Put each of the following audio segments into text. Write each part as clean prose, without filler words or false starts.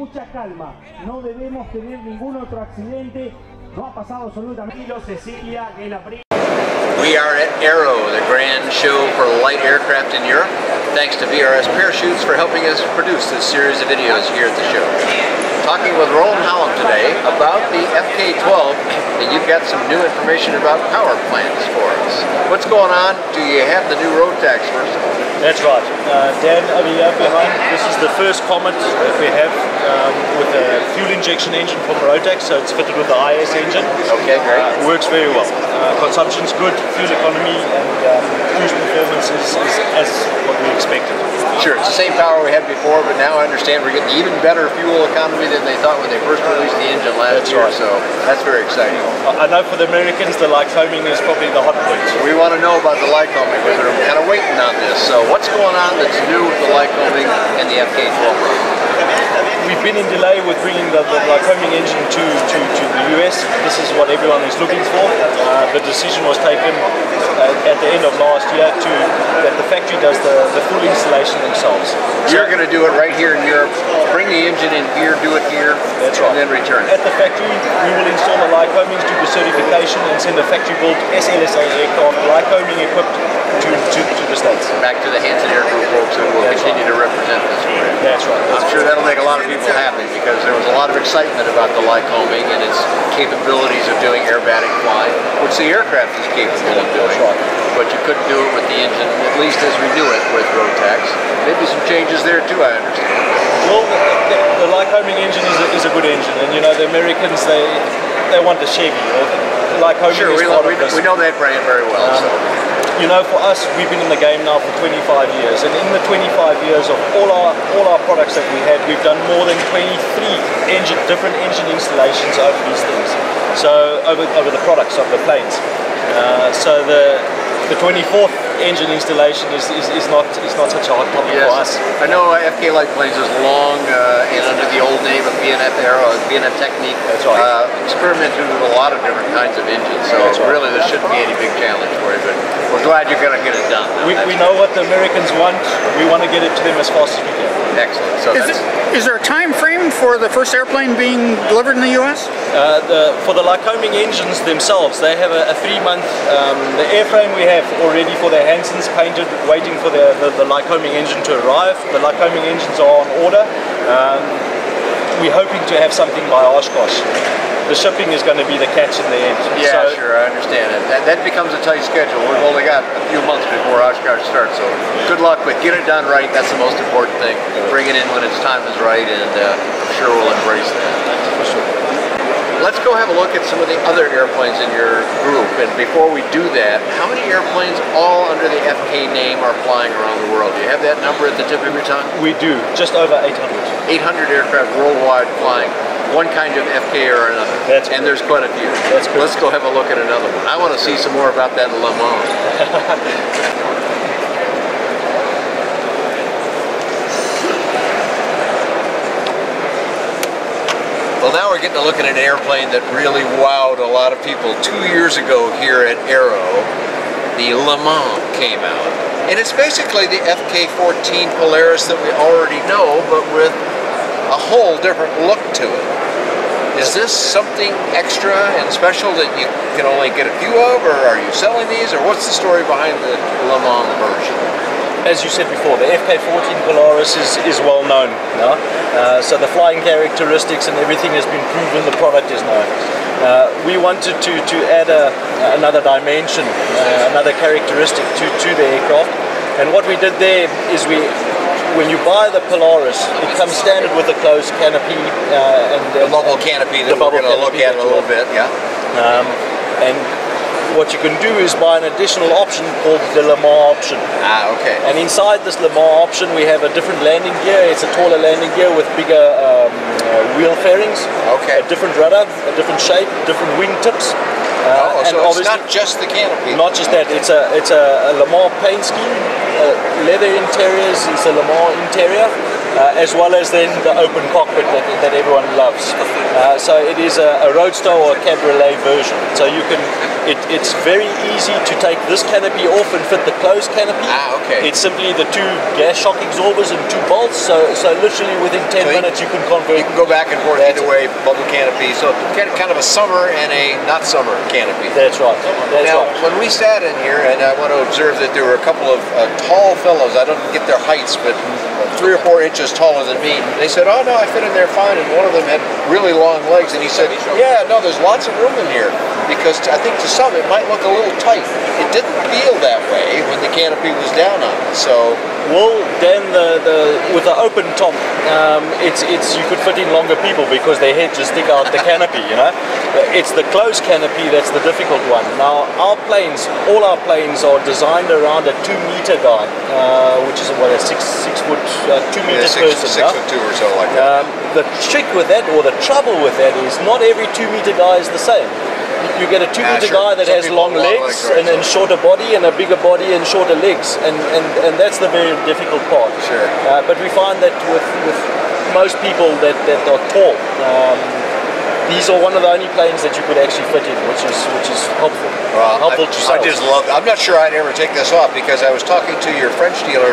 mucha calma, no debemos tener ningún otro accidente, no ha pasado absolutamente. Cecilia, que es la prima. We are at Aero, the grand show for light aircraft in Europe. Thanks to VRS Parachutes for helping us produce this series of videos here at the show. Talking with Roland Holland today about the FK12, and you've got some new information about power plants for us. What's going on? Do you have the new road tax first of all? That's right. Dan, over here behind, this is the first Comet that we have with a fuel injection engine from Rotax, so it's fitted with the IS engine. Okay, great. Works very well. Consumption's good, fuel economy and cruise performance is as what we expected. Sure, it's the same power we had before, but now I understand we're getting even better fuel economy than they thought when they first released the engine last year, so that's very exciting. I know for the Americans, the Lycoming is probably the hot point. We want to know about the Lycoming, because they're kind of waiting on this. So what's going on that's new with the Lycoming and the FK12? We've been in delay with bringing the Lycoming engine to the US. This is what everyone is looking for. The decision was taken at the end of last year that the factory does the full installation themselves. You're going to do it right here in Europe, bring the engine in here, do it here, that's right, and then return it. At the factory, we will install the Lycomings, do the certification, and send the factory-built SLSA aircraft Lycoming equipped to the States. Back to the Hanson Air Group folks who will continue to represent this for you. That's right. I'm sure that'll make a lot of people happy because there was a lot of excitement about the Lycoming and its capabilities of doing aerobatic flying, which the aircraft is capable of doing. That's right. But you couldn't do it with the engine, at least as we do it with Rotax. Maybe some changes there too, I understand. Well, the Lycoming engine is a good engine, and you know the Americans they want the Chevy. Lycoming sure, we know that brand very well. You know, for us, we've been in the game now for 25 years, and in the 25 years of all our products that we had, we've done more than 23 different engine installations over these things. So over the products of the planes. So the 24th engine installation is not such a hot topic for us. I know FK Lightplanes is long and under the old name of BNF Aero, BNF Technique. That's right. Experimented with a lot of different kinds of engines, so really this shouldn't be any big challenge for you, but we're glad you're going to get it done. We know what the Americans want. We want to get it to them as fast as we can. Excellent. So is there a time frame for the first airplane being delivered in the U.S.? For the Lycoming engines themselves, they have a 3-month, the airframe we have already for the Hansons painted, waiting for the Lycoming engine to arrive. The Lycoming engines are on order. We're hoping to have something by Oshkosh. The shipping is going to be the catch in the end. Yeah, so, sure, I understand it. That becomes a tight schedule. We've only got a few months before Oshkosh starts, so good luck, but get it done right. That's the most important thing. Bring it in when its time is right, and I'm sure we'll embrace that. For sure. Let's go have a look at some of the other airplanes in your group, and before we do that, how many airplanes all under the FK name are flying around the world? Do you have that number at the tip of your tongue? We do, just over 800. 800 aircraft worldwide flying one kind of FK or another. And there's quite a few. That's good. Let's go have a look at another one. I want to see some more about that Lemans. Well, now we're getting to look at an airplane that really wowed a lot of people. 2 years ago here at Aero, the Lemans came out. And it's basically the FK14 Polaris that we already know, but with a whole different look to it. Is this something extra and special that you can only get a few of, or are you selling these, or what's the story behind the Lemans version? As you said before, the FK14 Polaris is well known now. So the flying characteristics and everything has been proven, the product is known. We wanted to add another dimension, another characteristic to the aircraft. And what we did there is when you buy the Polaris, it comes standard with a closed canopy and the bubble canopy that we're going to look at in a little bit, yeah. And what you can do is buy an additional option called the Lemans option. Ah, okay. And inside this Lemans option, we have a different landing gear. It's a taller landing gear with bigger wheel fairings. Okay. A different rudder, a different shape, different wing tips. So it's not just the canopy. Not just that. It's a Lemans paint scheme. Leather interiors. It's a Lemans interior. as well as then the open cockpit that everyone loves. So it is a roadster or a cabriolet version. So you can, it's very easy to take this canopy off and fit the closed canopy. Okay. It's simply the 2 gas shock absorbers and 2 bolts. So literally within 10 minutes you can convert. You can go back and forth either way, bubble canopy. So kind of a summer and a not summer canopy. That's right. Now, when we sat in here, and I want to observe that there were a couple of tall fellows, I don't get their heights, but 3 or 4 inches taller than me. They said, oh no, I fit in there fine, and one of them had really long legs, and he said, yeah, no, there's lots of room in here, because I think to some it might look a little tight. It didn't feel that way when the canopy was down on it, so... Well, then with the open top, it's you could fit in longer people because their heads just stick out the canopy, you know. It's the closed canopy that's the difficult one. Now, all our planes are designed around a 2-meter guy, which is what, a 6 foot, 2 meters person. 6'2" or so like that. The trick with that, or the trouble with that, is not every 2-meter guy is the same. You get a 2-meter guy that has long legs, right, and shorter body, and a bigger body and shorter legs, and that's the very difficult part. Sure. But we find that with most people that are tall, these are one of the only planes that you could actually fit in, which is helpful. Well, helpful to I just love it. I'm not sure I'd ever take this off, because I was talking to your French dealer,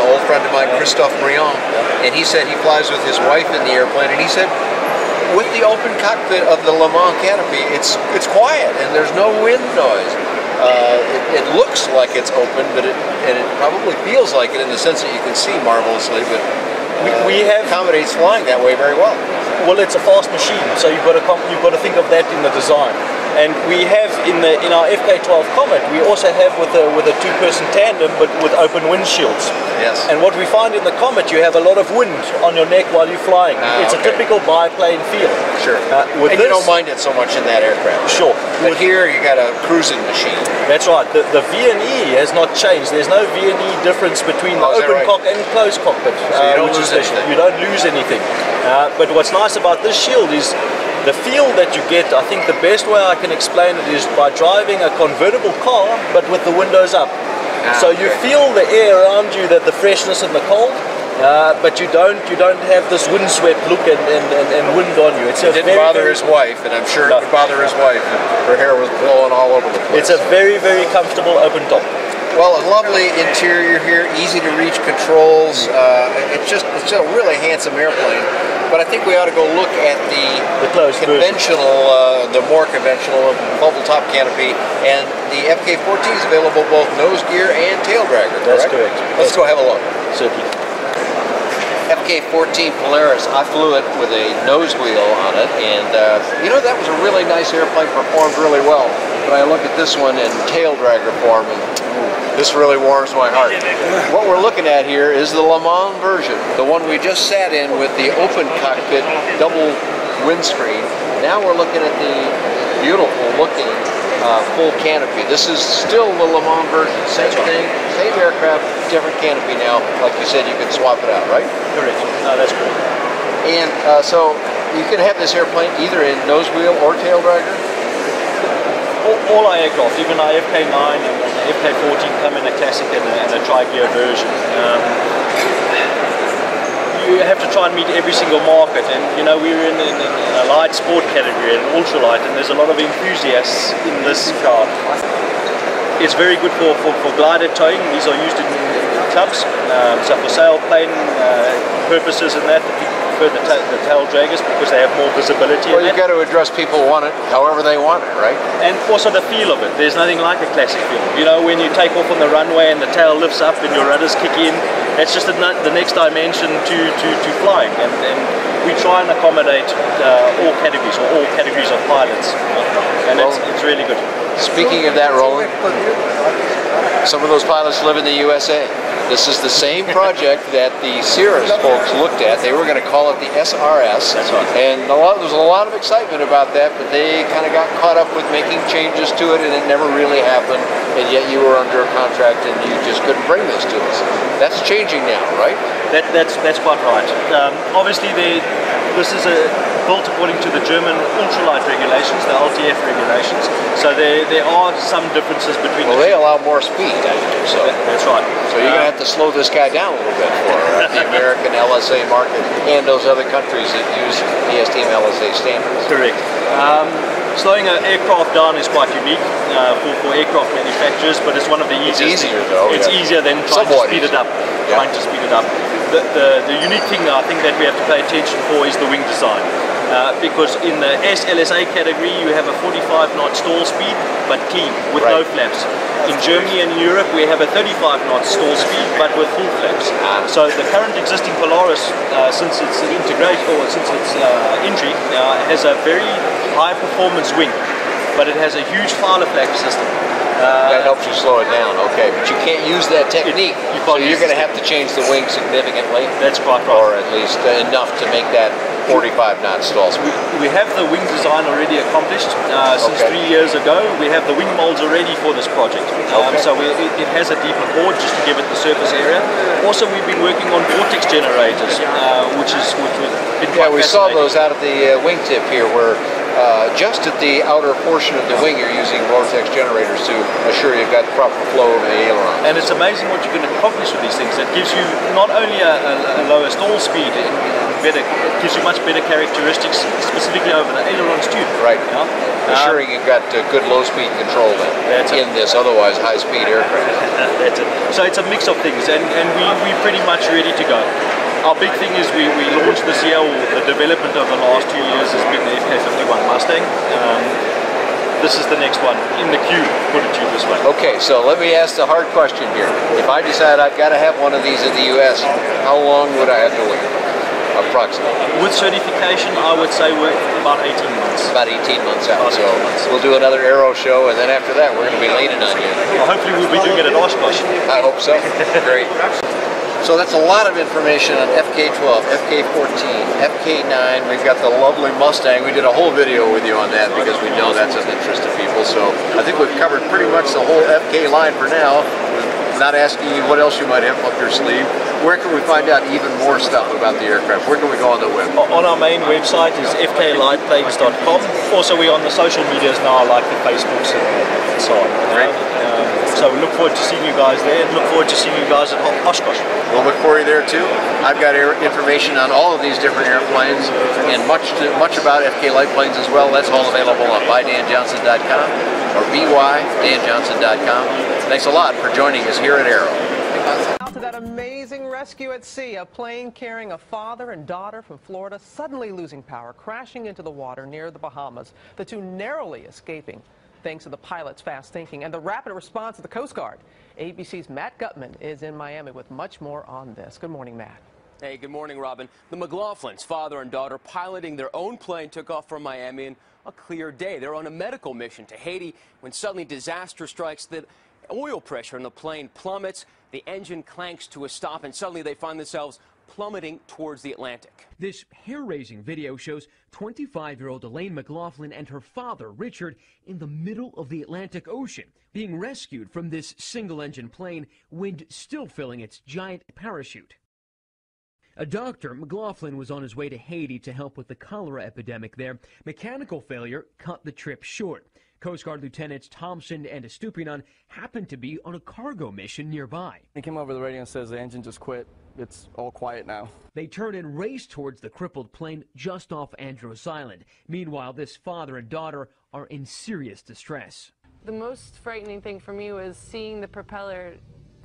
old friend of mine, Christophe Briand, and he said he flies with his wife in the airplane, and he said, with the open cockpit of the Le Mans canopy, it's quiet and there's no wind noise. It looks like it's open, but it probably feels like it in the sense that you can see marvelously. But we have accommodates flying that way very well. Well, it's a fast machine, so you've got to think of that in the design. And we have in our FK12 Comet, we also have with a 2-person tandem, but with open windshields. Yes. And what we find in the Comet, you have a lot of wind on your neck while you're flying. It's a typical biplane feel. Sure. And you don't mind it so much in that aircraft. Sure. But here you got a cruising machine. That's right. The V&E has not changed. There's no V&E difference between the open cockpit and closed cockpit. So you don't lose anything. You don't lose anything. But what's nice about this shield is the feel that you get. I think the best way I can explain it is by driving a convertible car, but with the windows up. So you feel the air around you, the freshness and the cold, but you don't have this windswept look and wind on you. It didn't bother his wife, and I'm sure it would bother his wife. Her hair was blowing all over the place. It's a very, very comfortable open top. Well, a lovely interior here, easy to reach controls. It's a really handsome airplane. But I think we ought to go look at the conventional, the more conventional bubble top canopy, and the FK14 is available both nose gear and tail dragger. That's correct. Let's go have a look. Certainly. FK14 Polaris, I flew it with a nose wheel on it, and you know, that was a really nice airplane, performed really well. But I look at this one in tail dragger form, and this really warms my heart. What we're looking at here is the Le Mans version, the one we just sat in with the open cockpit, double windscreen. Now we're looking at the beautiful looking full canopy. This is still the Le Mans version, same thing, same aircraft, different canopy now. Like you said, you can swap it out, right? Correct. No, that's correct. And so you can have this airplane either in nose wheel or tail dragger? All our aircraft, even our FK9 and the FK14 come in a classic and a tri-gear version. You have to try and meet every single market, and you know, we're in a light sport category and ultralight, and there's a lot of enthusiasts in this car. It's very good for glider towing. These are used in clubs, so for sailplane purposes and that. The tail draggers because they have more visibility. Well, you've got to address people who want it however they want it, right? And also the feel of it. There's nothing like a classic feel. You know, when you take off on the runway and the tail lifts up and your rudders kick in, that's just the next dimension to flying. And we try and accommodate all categories, or all categories of pilots. And it's really good. Speaking of that, Roland, some of those pilots live in the USA. This is the same project that the Cirrus folks looked at. They were going to call it the SRS. That's right. And there was a lot of excitement about that, but they kind of got caught up with making changes to it, and it never really happened. And yet you were under a contract, and you just couldn't bring this to us. That's changing now, right? That's quite right. Obviously, this is built according to the German ultralight regulations, the LTF regulations. So there are some differences between. Well, they allow more speed, I think. So that's right. So you're going to have to slow this guy down a little bit for the American LSA market and those other countries that use the STM LSA standards. Correct. Slowing an aircraft down is quite unique for aircraft manufacturers, but it's one of the easiest. It's easier though. It's easier than trying to speed it up. Yeah. Trying to speed it up. The unique thing I think that we have to pay attention for is the wing design. Because in the SLSA category you have a 45 knot stall speed, but clean, with no flaps. In Germany and in Europe we have a 35 knot stall speed, but with full flaps. So the current existing Polaris, since its integration or since its entry, has a very high performance wing, but it has a huge filer flap system. That helps you slow it down, okay, but you can't use that technique, so you're going to have to change the wing significantly. That's quite right. Or at least enough to make that 45 knot stall speed. We have the wing design already accomplished since 3 years ago. We have the wing molds already for this project. So it has a deeper bore just to give it the surface area. Also, we've been working on vortex generators, which was been quite we saw those out of the wingtip here, where just at the outer portion of the wing you're using vortex generators to assure you've got proper flow of the aileron. And it's amazing what you can accomplish with these things. It gives you not only a lower stall speed, it gives you much better characteristics, specifically over the ailerons too. Right. Assuring you've got good low speed control then in this otherwise high speed aircraft. That's it. So it's a mix of things, and we're pretty much ready to go. Our big thing is we launched this year, or the development over the last 2 years has been the FK51 Mustang. This is the next one in the queue, put it to you this way. Okay, so let me ask the hard question here. If I decide I've got to have one of these in the US, how long would I have to wait? Approximately. With certification, I would say we're about 18 months. About 18 months out. So we'll do another Aero show, and then after that, we're going to be leaning on you. Well, hopefully we'll be doing it at Oshkosh. I hope so. Great. So that's a lot of information on FK12, FK14, FK9. We've got the lovely Mustang. We did a whole video with you on that because we know that's of interest to people. So I think we've covered pretty much the whole FK line for now. Not asking you what else you might have up your sleeve. Where can we find out even more stuff about the aircraft? Where can we go on the web? On our main website is FK lightplanes.com. Also, we're on the social medias now, like the Facebooks and so on. Great. So we look forward to seeing you guys there, and look forward to seeing you guys at Oshkosh. We'll look for you there too. I've got information on all of these different airplanes and much about FK Lightplanes as well. That's all available on bydanjohnson.com or bydanjohnson.com. Thanks a lot for joining us here at Aero. Out to that amazing rescue at sea, a plane carrying a father and daughter from Florida suddenly losing power, crashing into the water near the Bahamas, the two narrowly escaping thanks to the pilot's fast thinking and the rapid response of the Coast Guard. ABC's Matt Gutman is in Miami with much more on this. Good morning, Matt. Hey, good morning, Robin. The McLaughlins, father and daughter, piloting their own plane, took off from Miami in a clear day. They're on a medical mission to Haiti when suddenly disaster strikes. The oil pressure in the plane plummets, the engine clanks to a stop, and suddenly they find themselves plummeting towards the Atlantic. This hair-raising video shows 25-year-old Elaine McLaughlin and her father, Richard, in the middle of the Atlantic Ocean, being rescued from this single-engine plane, wind still filling its giant parachute. A doctor, McLaughlin was on his way to Haiti to help with the cholera epidemic there. Mechanical failure cut the trip short. Coast Guard Lieutenants Thompson and Estupinan happened to be on a cargo mission nearby. He came over the radio and says the engine just quit. It's all quiet now. They turn and race towards the crippled plane just off Andros Island. Meanwhile, this father and daughter are in serious distress. The most frightening thing for me was seeing the propeller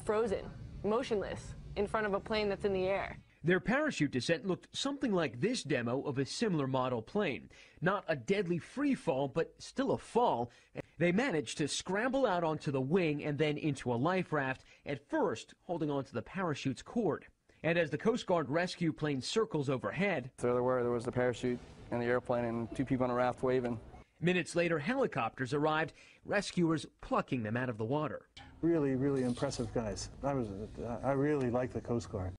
frozen, motionless, in front of a plane that's in the air. Their parachute descent looked something like this demo of a similar model plane. Not a deadly free fall, but still a fall. They managed to scramble out onto the wing and then into a life raft, at first holding onto the parachute's cord. And as the Coast Guard rescue plane circles overhead, So there was the parachute and the airplane and two people on a raft waving. Minutes later, helicopters arrived, rescuers plucking them out of the water. Really, really impressive guys. I really like the Coast Guard.